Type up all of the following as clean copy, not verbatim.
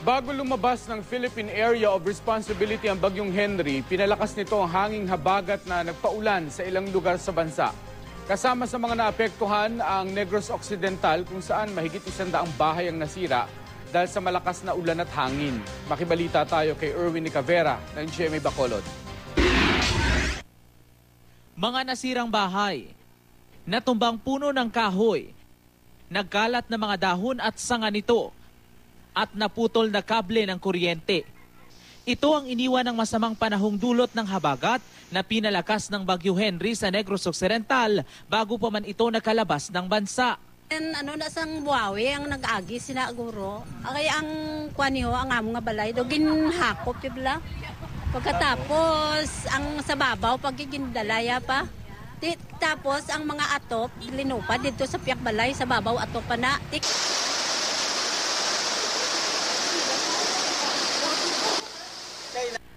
Bago lumabas ng Philippine Area of Responsibility ang Bagyong Henry, pinalakas nito ang hanging habagat na nagpaulan sa ilang lugar sa bansa. Kasama sa mga naapektuhan ang Negros Occidental kung saan mahigit 100 bahay ang nasira dahil sa malakas na ulan at hangin. Makibalita tayo kay Erwin Nicavera ng GMA Bacolod. Mga nasirang bahay, natumbang puno ng kahoy, nagkalat na mga dahon at sanga nito, at naputol na kable ng kuryente. Ito ang iniwan ng masamang panahong dulot ng habagat na pinalakas ng Bagyo Henry sa Negros Occidental bago pa man ito nakalabas ng bansa. Na sang buhawi ang nag-agi sinaguro. Ay ang kwaniho ang among nga balay do ginhakop tibla. Pagkatapos ang sa babaw pagigindalaya pa. Tapos ang mga atop linupa dito sa piyak balay sa babaw atop pa na.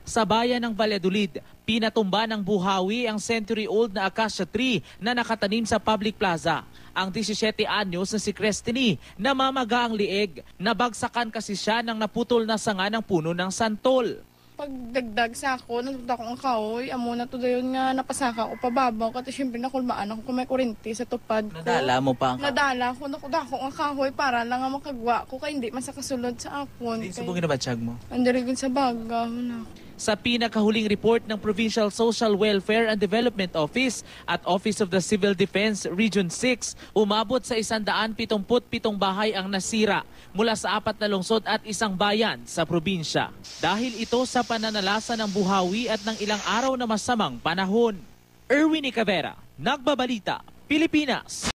Sa bayan ng Valladolid, pinatumba ng buhawi ang century-old na acacia tree na nakatanim sa public plaza. Ang 17 anyos na si Crestini, namamaga ang lieg. Nabagsakan kasi siya ng naputol na sanga ng puno ng santol. Pagdagdag sa ako, natuda ko ang kahoy, amo na to dayon nga napasaka ko pababaw kasi syempre nakulmaan ako kung may kurinti sa tupad ko. Nadala mo pa ang kahoy? Nadala ko, nakuda ko ang kahoy para lang nga makagwa ko kaya hindi masakasulod sa akon. Hindi subungin na ba tiyag mo? Andirigin sa baga. Sa pinakahuling report ng Provincial Social Welfare and Development Office at Office of the Civil Defense Region 6, umabot sa 177 bahay ang nasira mula sa 4 na lungsod at 1 bayan sa probinsya. Dahil ito sa pananalasa ng buhawi at ng ilang araw na masamang panahon. Erwin Nicavera, Nagbabalita, Pilipinas.